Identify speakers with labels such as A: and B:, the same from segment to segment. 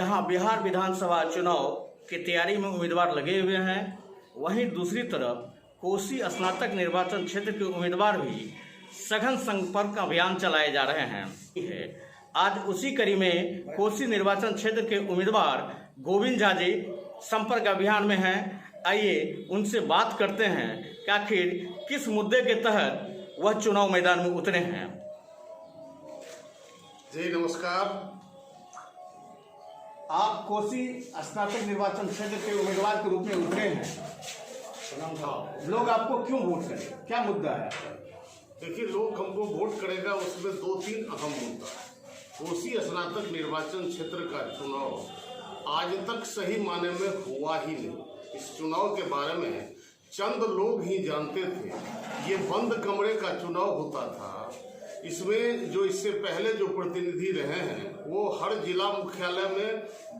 A: जहां बिहार विधानसभा चुनाव की तैयारी में उम्मीदवार लगे हुए हैं, वहीं दूसरी तरफ कोसी स्नातक निर्वाचन क्षेत्र के उम्मीदवार भी सघन संपर्क अभियान चलाए जा रहे हैं। आज उसी कड़ी में कोसी निर्वाचन क्षेत्र के उम्मीदवार गोविंद झा जी संपर्क अभियान में हैं। आइए उनसे बात करते हैं कि आखिर किस मुद्दे के तहत वह चुनाव मैदान में उतरे हैं।
B: जी नमस्कार।
A: आप कोसी स्नातक निर्वाचन क्षेत्र के उम्मीदवार के रूप में उतरे हैं। लोग आपको क्यों वोट करें, क्या मुद्दा है?
B: देखिए, लोग हमको वोट करेगा उसमें 2-3 अहम मुद्दा है। कोसी स्नातक निर्वाचन क्षेत्र का चुनाव आज तक सही माने में हुआ ही नहीं। इस चुनाव के बारे में चंद लोग ही जानते थे। ये बंद कमरे का चुनाव होता था। इसमें जो इससे पहले जो प्रतिनिधि रहे हैं वो हर जिला मुख्यालय में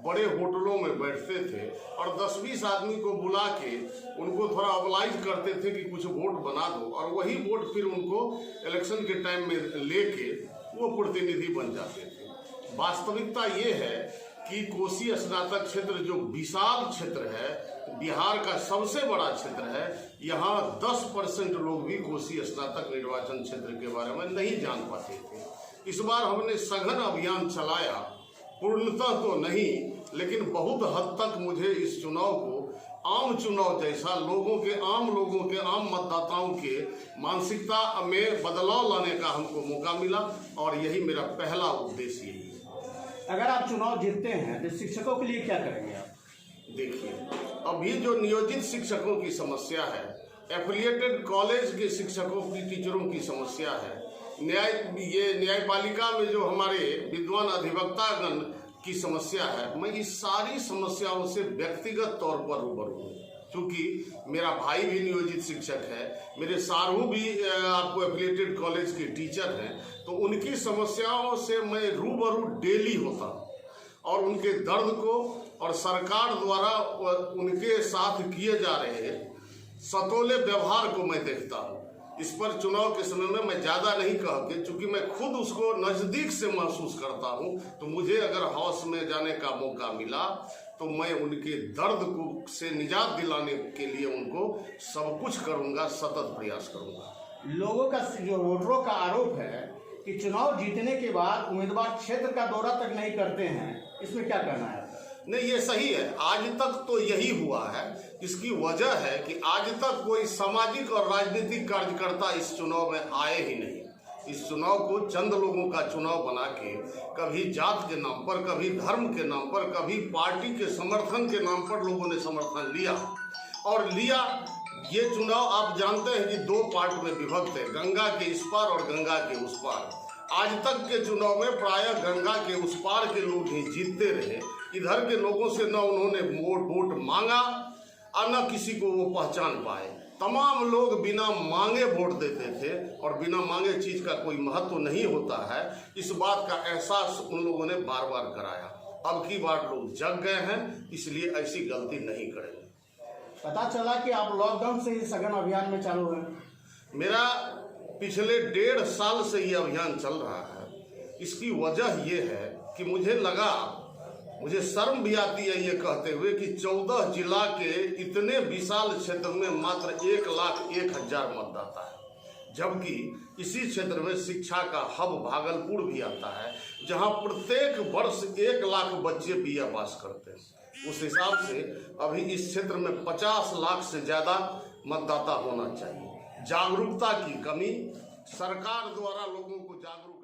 B: बड़े होटलों में बैठते थे और 10-20 आदमी को बुला के उनको थोड़ा ऑबलाइज करते थे कि कुछ वोट बना दो, और वही वोट फिर उनको इलेक्शन के टाइम में लेके वो प्रतिनिधि बन जाते थे। वास्तविकता ये है कि कोसी स्नातक क्षेत्र जो विशाल क्षेत्र है, बिहार का सबसे बड़ा क्षेत्र है, यहाँ 10% लोग भी कोसी स्नातक निर्वाचन क्षेत्र के बारे में नहीं जान पाते थे। इस बार हमने सघन अभियान चलाया, पूर्णतः तो नहीं लेकिन बहुत हद तक मुझे इस चुनाव को आम चुनाव जैसा लोगों के आम मतदाताओं के मानसिकता में बदलाव लाने का हमको मौका मिला, और यही मेरा पहला उद्देश्य यही है।
A: अगर आप चुनाव जीतते हैं तो शिक्षकों के लिए क्या करेंगे आप? देखिए,
B: अभी जो नियोजित शिक्षकों की समस्या है, एफिलिएटेड कॉलेज के शिक्षकों की, टीचरों की समस्या है, न्यायपालिका में जो हमारे विद्वान अधिवक्तागण की समस्या है, मैं इस सारी समस्याओं से व्यक्तिगत तौर पर रूबरू हूँ। क्योंकि मेरा भाई भी नियोजित शिक्षक है, मेरे सारू भी आपको एफिलिएटेड कॉलेज के टीचर हैं, तो उनकी समस्याओं से मैं रूबरू डेली होता हूँ और उनके दर्द को और सरकार द्वारा उनके साथ किए जा रहे सतोले व्यवहार को मैं देखता हूँ। इस पर चुनाव के समय में मैं ज़्यादा नहीं कहूँगी, चूँकि मैं खुद उसको नज़दीक से महसूस करता हूँ, तो मुझे अगर हाउस में जाने का मौका मिला तो मैं उनके दर्द को से निजात दिलाने के लिए उनको सब कुछ करूँगा, सतत प्रयास करूँगा।
A: लोगों का जो वोटरों का आरोप है कि चुनाव जीतने के बाद उम्मीदवार क्षेत्र का दौरा तक नहीं करते हैं, इसमें क्या कहना है?
B: नहीं, ये सही है। आज तक तो यही हुआ है। इसकी वजह है कि आज तक कोई सामाजिक और राजनीतिक कार्यकर्ता इस चुनाव में आए ही नहीं। इस चुनाव को चंद लोगों का चुनाव बना के कभी जात के नाम पर, कभी धर्म के नाम पर, कभी पार्टी के समर्थन के नाम पर लोगों ने समर्थन लिया। ये चुनाव आप जानते हैं कि 2 पार्ट में विभक्त है, गंगा के इस पार और गंगा के उस पार। आज तक के चुनाव में प्रायः गंगा के उस पार के लोग ही जीतते रहे। इधर के लोगों से न उन्होंने वोट मांगा और न किसी को वो पहचान पाए। तमाम लोग बिना मांगे वोट देते थे, और बिना मांगे चीज का कोई महत्व नहीं होता है। इस बात का एहसास उन लोगों ने बार बार कराया। अब की बार लोग जग गए हैं, इसलिए ऐसी गलती नहीं करेंगे।
A: पता चला कि आप लॉकडाउन से ही सघन अभियान में चालू हैं।
B: मेरा पिछले 1.5 साल से ये अभियान चल रहा है। इसकी वजह ये है कि मुझे शर्म भी आती है ये कहते हुए कि 14 जिला के इतने विशाल क्षेत्र में मात्र 1,01,000 मतदाता है, जबकि इसी क्षेत्र में शिक्षा का हब भागलपुर भी आता है, जहां प्रत्येक वर्ष 1 लाख बच्चे BA पास करते हैं। उस हिसाब से अभी इस क्षेत्र में 50 लाख से ज़्यादा मतदाता होना चाहिए। जागरूकता की कमी, सरकार द्वारा लोगों को जागरूक